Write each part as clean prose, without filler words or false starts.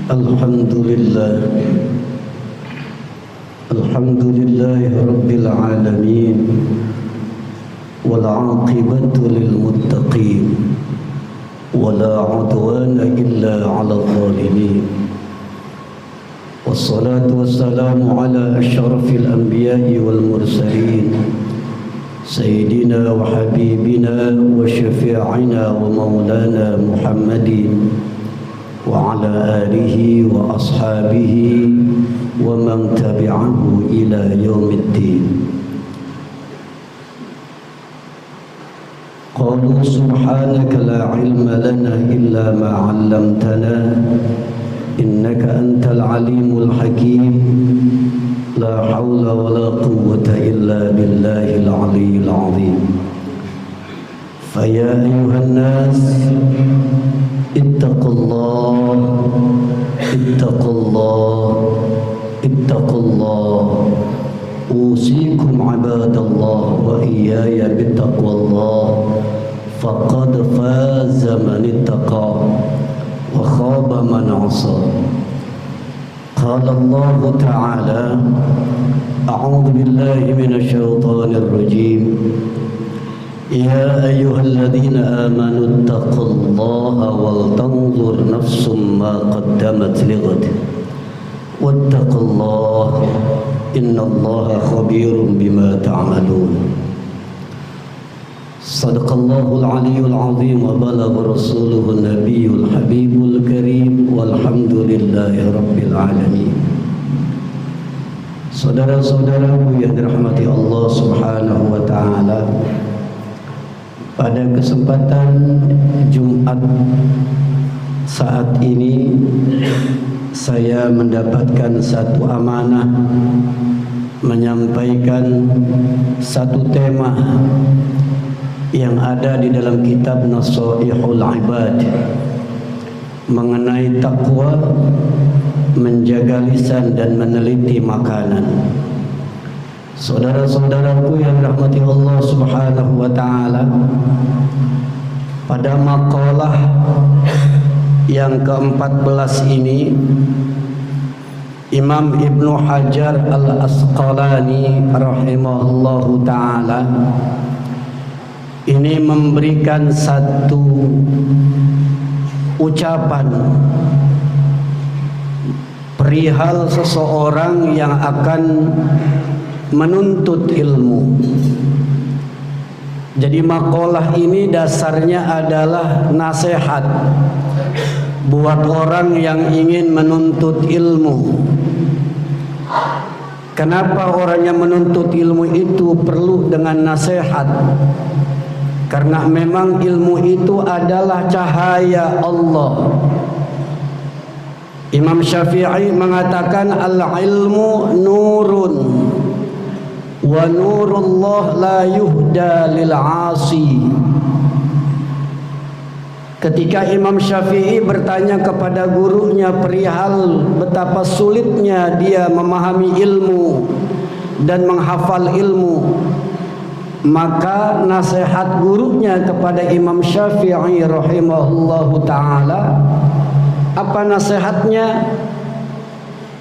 Alhamdulillah Alhamdulillahi Rabbil Alamin wal aqibatu lil muttaqin wala udwana illa 'alal zalimin wassalatu wassalamu ala asyrafil anbiya'i wal mursalin sayyidina wa habibina wa syafi'ina wa maulana Muhammadin wa ala alihi wa ashabihi wa man tabi'ahu ila yaumiddin. Qalu subhanaka la ilma lana illa ma 'allamtana innaka antal alimul hakim. La hawla wa la quwwata illa billahil aliyyil azim. Fa ya ayyuhan nas ittaqullah ittaqullah ittaqullah usikum ibadallah wa iyaya bittaqwallah faqad faza man ittaqa wa khaba man 'asa. Qala Allah ta'ala a'udzu billahi minasy syaithanir rajim. Ya ayyuhalladzina amanu ittaqullaha wal tanzur nafsum ma qaddamat lighad wattaqullaha innallaha khabirum bima ta'malun. Sadaqallahul aliyyul azim wa balagha rasuluhun nabiyyul habibul karim walhamdulillahi rabbil alamin. Saudara-saudaraku yang dirahmati Allah Subhanahu wa taala, pada kesempatan Jumat saat ini saya mendapatkan satu amanah menyampaikan satu tema yang ada di dalam kitab Nasaihul Ibad mengenai takwa, menjaga lisan dan meneliti makanan. Saudara-saudaraku yang dirahmati Allah Subhanahu wa taala, pada maqalah yang ke-14 ini Imam Ibnu Hajar Al-Asqalani rahimahullahu taala ini memberikan satu ucapan perihal seseorang yang akan menuntut ilmu. Jadi maqalah ini dasarnya adalah nasihat buat orang yang ingin menuntut ilmu. Kenapa orang yang menuntut ilmu itu perlu dengan nasihat? Karena memang ilmu itu adalah cahaya Allah. Imam Syafi'i mengatakan al-ilmu nurun wa nurullah la yuhda lil 'asi. Ketika Imam Syafi'i bertanya kepada gurunya perihal betapa sulitnya dia memahami ilmu dan menghafal ilmu, maka nasihat gurunya kepada Imam Syafi'i rahimahullahu ta'ala, apa nasihatnya?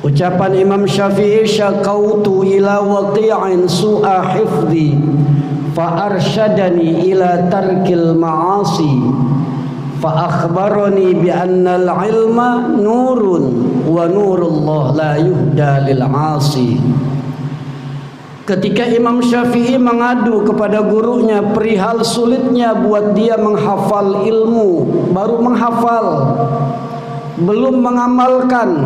Ucapan Imam Syafi'i, syaqautu ila waqi'in su'a hifdhi fa arsyadani ila tarkil ma'asi fa akhbarani bi anna al-ilma nurun wa nurullah la yuhda lil 'asi. Ketika Imam Syafi'i mengadu kepada gurunya perihal sulitnya buat dia menghafal ilmu, baru menghafal, belum mengamalkan,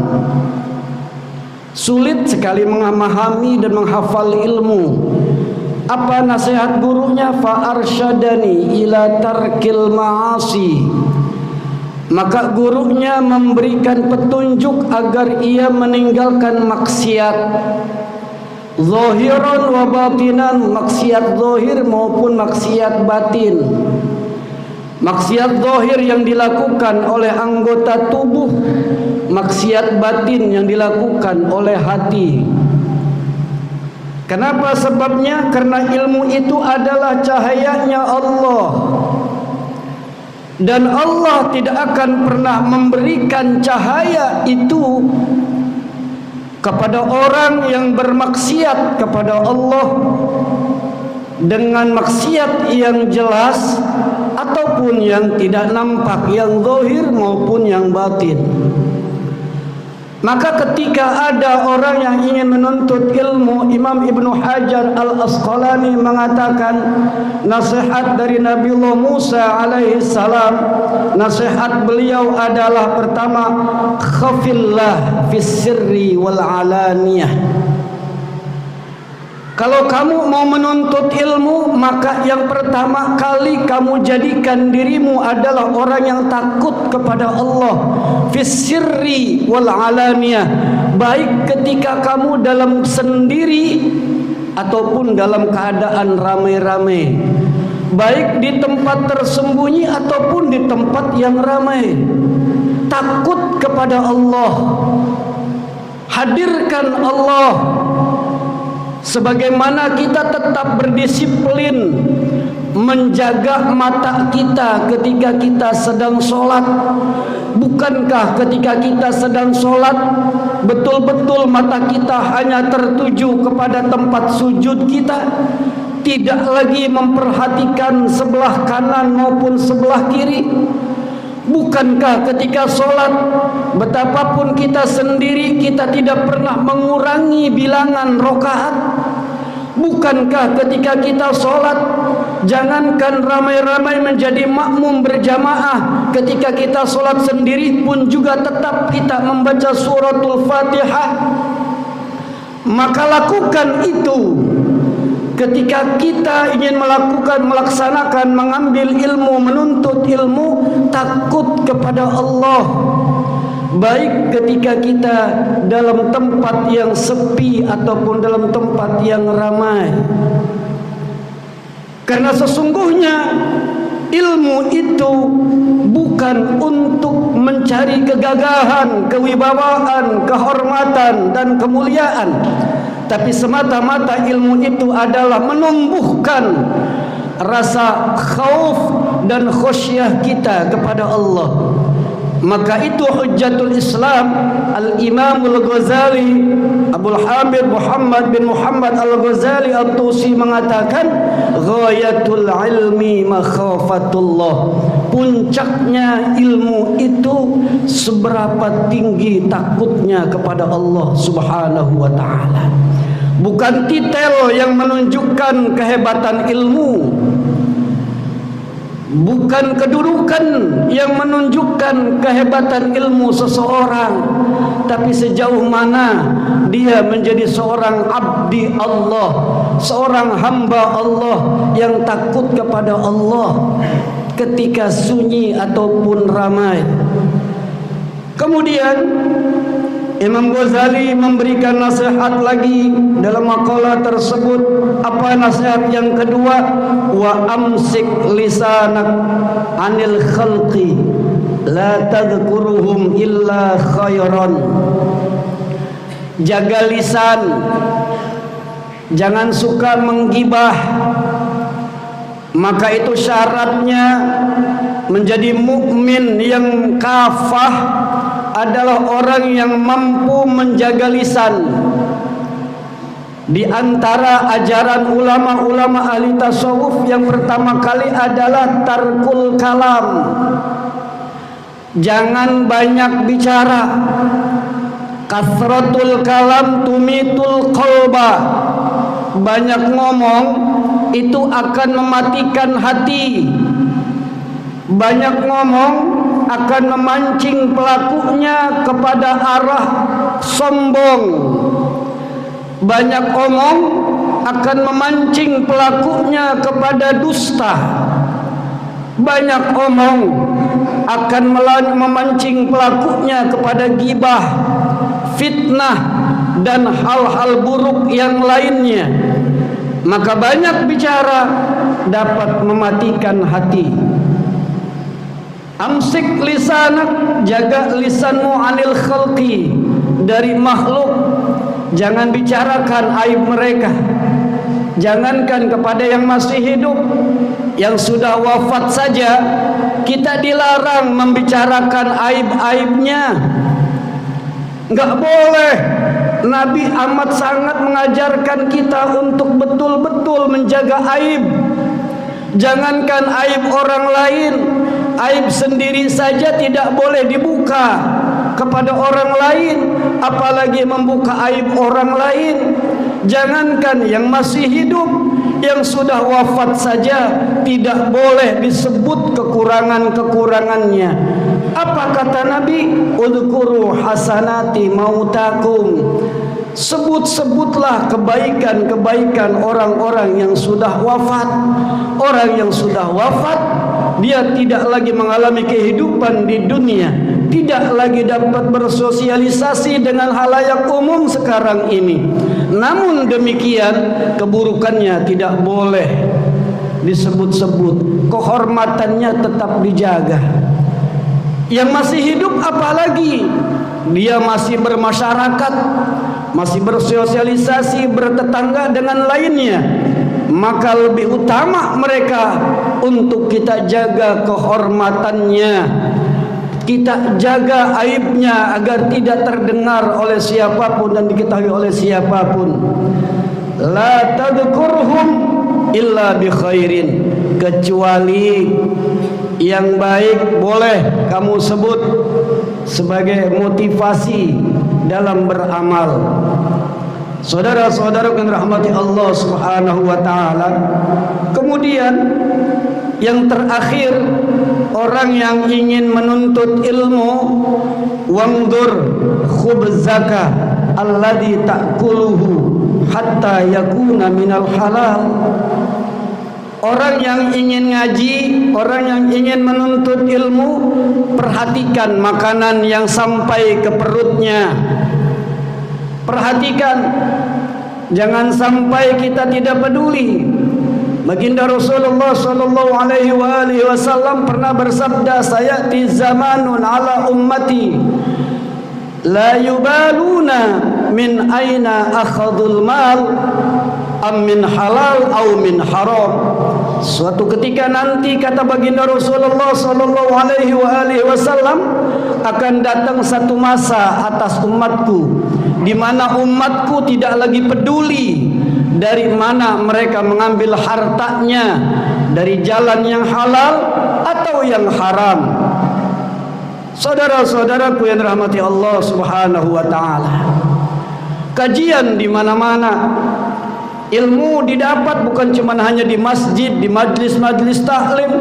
sulit sekali memahami dan menghafal ilmu. Apa nasihat gurunya? Fa arsyadani ila tarkil ma'asi. Maka gurunya memberikan petunjuk agar ia meninggalkan maksiat zahiran wa batinan, maksiat zahir maupun maksiat batin. Maksiat zahir yang dilakukan oleh anggota tubuh, maksiat batin yang dilakukan oleh hati. Kenapa sebabnya? Karena ilmu itu adalah cahayanya Allah. Dan Allah tidak akan pernah memberikan cahaya itu kepada orang yang bermaksiat kepada Allah dengan maksiat yang jelas ataupun yang tidak nampak, yang zahir maupun yang batin. Maka ketika ada orang yang ingin menuntut ilmu, Imam Ibnu Hajar Al-Asqalani mengatakan nasihat dari Nabiullah Musa alaihi salam, nasihat beliau adalah pertama, khafillah fis sirri wal alaniyah. Kalau kamu mau menuntut ilmu, maka yang pertama kali kamu jadikan dirimu adalah orang yang takut kepada Allah. Fis sirri wal alaniyah, baik ketika kamu dalam sendiri ataupun dalam keadaan ramai-ramai, baik di tempat tersembunyi ataupun di tempat yang ramai. Takut kepada Allah, hadirkan Allah. Sebagaimana kita tetap berdisiplin menjaga mata kita ketika kita sedang sholat. Bukankah ketika kita sedang sholat betul-betul mata kita hanya tertuju kepada tempat sujud kita, tidak lagi memperhatikan sebelah kanan maupun sebelah kiri? Bukankah ketika sholat betapapun kita sendiri, kita tidak pernah mengurangi bilangan rokaat? Bukankah ketika kita sholat, jangankan ramai-ramai menjadi makmum berjamaah, ketika kita sholat sendiri pun juga tetap kita membaca suratul Fatihah? Maka lakukan itu. Ketika kita ingin melaksanakan, mengambil ilmu, menuntut ilmu, takut kepada Allah. Baik ketika kita dalam tempat yang sepi ataupun dalam tempat yang ramai. Karena sesungguhnya ilmu itu bukan untuk mencari kegagahan, kewibawaan, kehormatan dan kemuliaan, tapi semata-mata ilmu itu adalah menumbuhkan rasa khauf dan khusyah kita kepada Allah. Maka itu Hujjatul Islam Al-Imam Al-Ghazali, Abdul Hamid Muhammad bin Muhammad Al-Ghazali At-Tusi mengatakan, ghayatul ilmi makhafatullah. Puncaknya ilmu itu seberapa tinggi takutnya kepada Allah Subhanahu wa ta'ala. Bukan titel yang menunjukkan kehebatan ilmu, bukan kedudukan yang menunjukkan kehebatan ilmu seseorang, tapi sejauh mana dia menjadi seorang abdi Allah, seorang hamba Allah yang takut kepada Allah ketika sunyi ataupun ramai. Kemudian Imam Ghazali memberikan nasihat lagi dalam makalah tersebut. Apa nasihat yang kedua? Wa amsik lisanak anil khalqi la tadhkuruhum illa khairan. Jaga lisan, jangan suka menggibah. Maka itu syaratnya menjadi mukmin yang kafah adalah orang yang mampu menjaga lisan. Di antara ajaran ulama-ulama ahli tasawuf yang pertama kali adalah tarkul kalam. Jangan banyak bicara. Kasratul kalam tumitul qalba. Banyak ngomong itu akan mematikan hati. Banyak ngomong akan memancing pelakunya kepada arah sombong. Banyak omong akan memancing pelakunya kepada dusta. Banyak omong akan memancing pelakunya kepada gibah, fitnah dan hal-hal buruk yang lainnya. Maka banyak bicara dapat mematikan hati. Amsik lisanak, jaga lisanmu anil khalqi, dari makhluk. Jangan bicarakan aib mereka. Jangankan kepada yang masih hidup, yang sudah wafat saja kita dilarang membicarakan aib-aibnya. Enggak boleh. Nabi amat sangat mengajarkan kita untuk betul-betul menjaga aib. Jangankan aib orang lain, aib sendiri saja tidak boleh dibuka kepada orang lain, apalagi membuka aib orang lain. Jangankan yang masih hidup, yang sudah wafat saja tidak boleh disebut kekurangan-kekurangannya. Apa kata Nabi? Udhkuru hasanati mautakum. Sebut-sebutlah kebaikan-kebaikan orang-orang yang sudah wafat. Orang yang sudah wafat, dia tidak lagi mengalami kehidupan di dunia, tidak lagi dapat bersosialisasi dengan halayak umum sekarang ini. Namun demikian, keburukannya tidak boleh disebut-sebut, kehormatannya tetap dijaga. Yang masih hidup apalagi, dia masih bermasyarakat, masih bersosialisasi, bertetangga dengan lainnya, maka lebih utama mereka untuk kita jaga kehormatannya, kita jaga aibnya agar tidak terdengar oleh siapapun dan diketahui oleh siapapun. La tadhkurhum illa bi khairin, kecuali yang baik boleh kamu sebut sebagai motivasi dalam beramal. Saudara-saudara yang rahmati Allah Subhanahu wa taala, kemudian yang terakhir, orang yang ingin menuntut ilmu, wangdur khubzaka alladhi ta'kuluhu hatta yakuna minal halal. Orang yang ingin ngaji, orang yang ingin menuntut ilmu, perhatikan makanan yang sampai ke perutnya. Perhatikan, jangan sampai kita tidak peduli. Baginda Rasulullah sallallahu alaihi wasallam pernah bersabda, sayati zamanun ala ummati la yubaluna min aina akhadul mal am min halal au min haram. Suatu ketika nanti, kata baginda Rasulullah sallallahu alaihi wasallam, akan datang satu masa atas umatku di mana umatku tidak lagi peduli dari mana mereka mengambil hartanya, dari jalan yang halal atau yang haram. Saudara-saudaraku yang dirahmati Allah Subhanahu wa taala, kajian di mana-mana. Ilmu didapat bukan cuma hanya di masjid, di majlis-majlis taklim,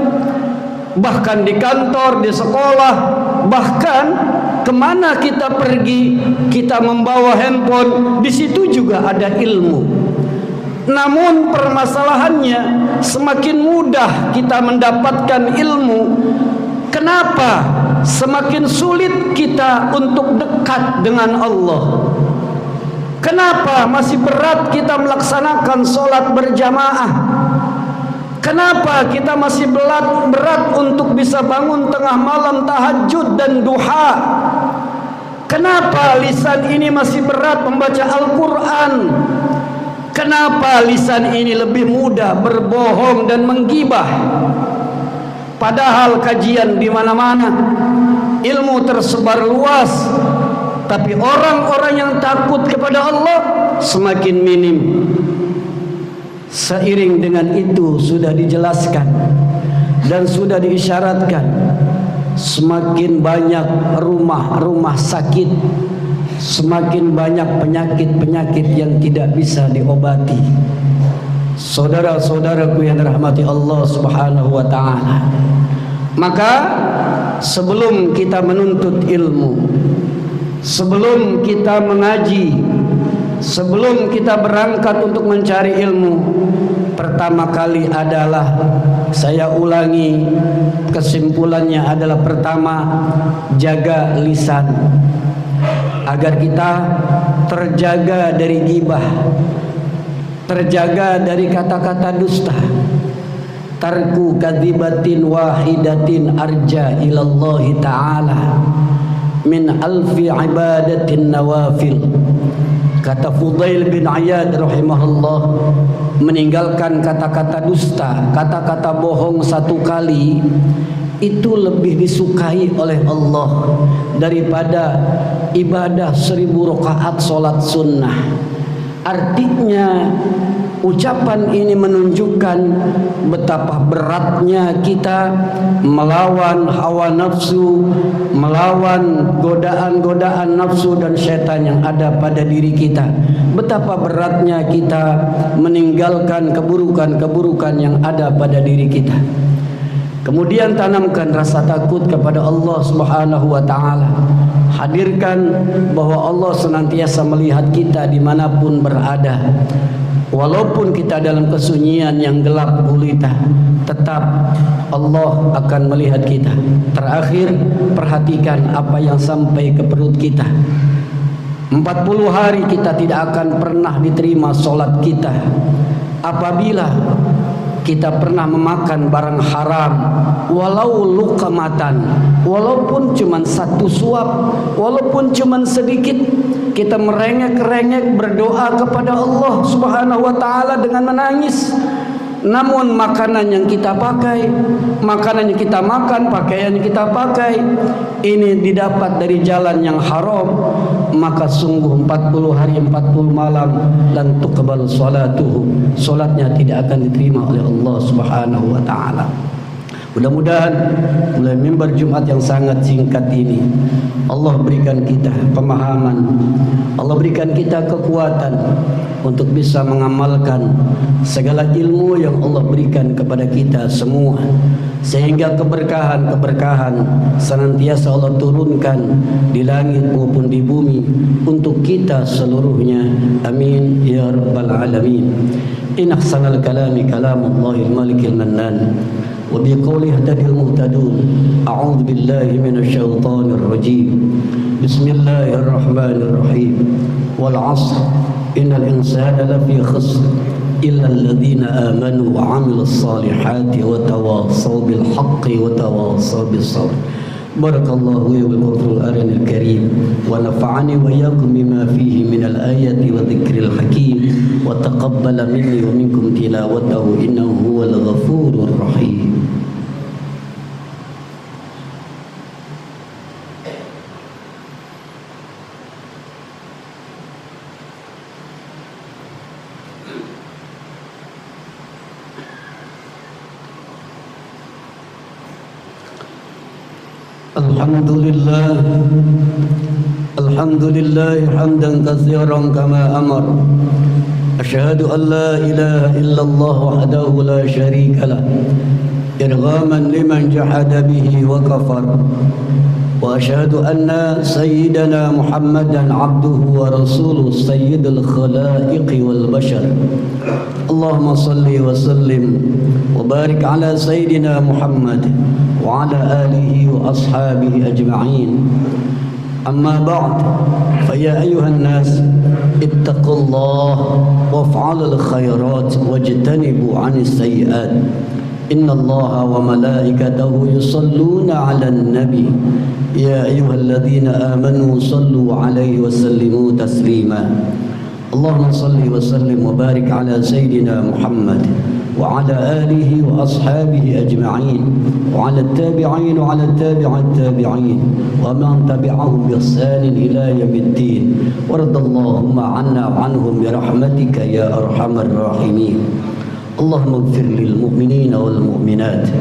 bahkan di kantor, di sekolah, bahkan kemana kita pergi, kita membawa handphone, di situ juga ada ilmu. Namun permasalahannya, semakin mudah kita mendapatkan ilmu, kenapa semakin sulit kita untuk dekat dengan Allah? Kenapa masih berat kita melaksanakan sholat berjamaah? Kenapa kita masih berat untuk bisa bangun tengah malam tahajud dan duha? Kenapa lisan ini masih berat membaca Al-Quran? Kenapa lisan ini lebih mudah berbohong dan menggibah? Padahal kajian di mana-mana, ilmu tersebar luas, tapi orang-orang yang takut kepada Allah semakin minim. Seiring dengan itu sudah dijelaskan dan sudah diisyaratkan, semakin banyak rumah-rumah sakit, semakin banyak penyakit-penyakit yang tidak bisa diobati. Saudara-saudaraku yang dirahmati Allah Subhanahu wa taala, maka sebelum kita menuntut ilmu, sebelum kita mengaji, sebelum kita berangkat untuk mencari ilmu, pertama kali adalah, saya ulangi, kesimpulannya adalah pertama, jaga lisan agar kita terjaga dari ghibah, terjaga dari kata-kata dusta. Tarku kadzibatin wahidatin arja ilallahi ta'ala min alfi ibadatin nawafil. Kata Fudail bin Iyad rahimahullah, meninggalkan kata-kata dusta, kata-kata bohong satu kali, itu lebih disukai oleh Allah daripada ibadah 1000 rakaat solat sunnah. Artinya ucapan ini menunjukkan betapa beratnya kita melawan hawa nafsu, melawan godaan-godaan nafsu dan syaitan yang ada pada diri kita. Betapa beratnya kita meninggalkan keburukan-keburukan yang ada pada diri kita. Kemudian tanamkan rasa takut kepada Allah Subhanahu wa ta'ala. Hadirkan bahwa Allah senantiasa melihat kita dimanapun berada. Walaupun kita dalam kesunyian yang gelap gulita, tetap Allah akan melihat kita. Terakhir, perhatikan apa yang sampai ke perut kita. 40 hari kita tidak akan pernah diterima solat kita apabila kita pernah memakan barang haram, walau luqamatan, walaupun cuma satu suap, walaupun cuma sedikit, kita merengek-rengek berdoa kepada Allah Subhanahu wa ta'ala dengan menangis. Namun makanan yang kita pakai, makanan yang kita makan, pakaian yang kita pakai, ini didapat dari jalan yang haram, maka sungguh 40 hari 40 malam lan tuqbal salatuhu, salatnya tidak akan diterima oleh Allah Subhanahu wa ta'ala. Mudah-mudahan mulai mimbar Jumat yang sangat singkat ini Allah berikan kita pemahaman, Allah berikan kita kekuatan untuk bisa mengamalkan segala ilmu yang Allah berikan kepada kita semua, sehingga keberkahan-keberkahan senantiasa Allah turunkan di langit maupun di bumi untuk kita seluruhnya. Amin ya rabbal alamin. In ahsanal kalami kalamullahil malikil mannan wa biqawli hadadil muhtadun. A'udzu billahi minasy syaithanir rajim. Bismillahirrahmanirrahim. Wal 'ashr innal insana lafi khusr illa alladhina amanu wa 'amilus salihati wa tawassaw bil haqqi wa tawassaw bis sabr. Barakallahu wa bil Qur'anil Karim wa nafa'ani wa iyyakum bima fihi minal ayati wa dzikril hakim wa taqabbala minni wa minkum tilawatahu innahu huwal ghafurur rahim. Alhamdulillah hamdan katsiran kama amar. Asyhadu an la ilaha illallah wahdahu la syarika lah, irghaman liman jahada bihi wa kafar. Wa asyhadu anna sayyidana Muhammadan abduhu wa rasuluhu sayyidul khalaiqi wal bashar. Allahumma salli wa sallim wa barik ala sayyidina Muhammad wa ala alihi wa ashabihi ajma'in. Amma ba'd, fa ya ayyuhan nas ittaqullaha waf'alul khairat wajtanibu 'anis sayyi'at. Innallaha wa malaikatahu yusalluna 'alan nabi ya ayyuhalladzina amanu sallu 'alaihi wa sallimu taslima. Allahumma salli wa sallim wa barik ala sayyidina Muhammad wa ala alihi wa ashabihi ajma'in wa ala tabi'in wa ala tabi'at tabi'in wa man tabi'ahum bi ihsanin ila yaumiddin. Waradallahumma 'anna wa 'anhum bi rahmatika ya arhamar rahimin. Allahumma ighfir lil mu'minina wal mu'minat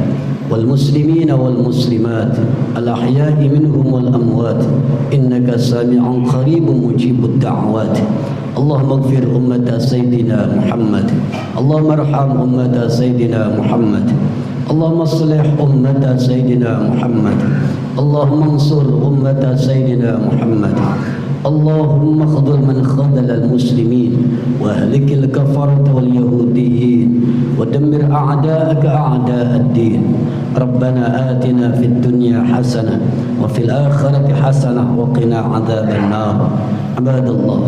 wal muslimina wal muslimat al ahya'i minhum wal amwat innaka sami'un qaribun mujibud da'wat. Allahumma ighfir ummata sayyidina Muhammad, Allahumma arham ummata sayyidina Muhammad, Allahumma aslih ummata sayyidina Muhammad, Allahumma ansur ummata sayyidina Muhammad, Allahumma khudhul man khadhala al-muslimin wa ahlikil kafarata wal yahudiyyin wa dammir a'da'aka a'da' ad-din. Rabbana atina fid dunya hasanah wa fil akhirati hasanah wa qina 'adzaban nar. Ibadallah,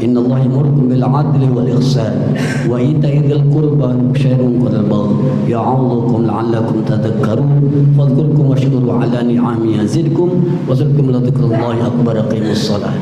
إن الله يأمركم بالعدل والإحسان وإيتاء ذي القربى واليتامى والبغي يعظكم لعلكم تذكرون فاذكركم واشكروا على نعمه يزدكم وذكركم لذكر الله أكبر. قيموا الصلاة.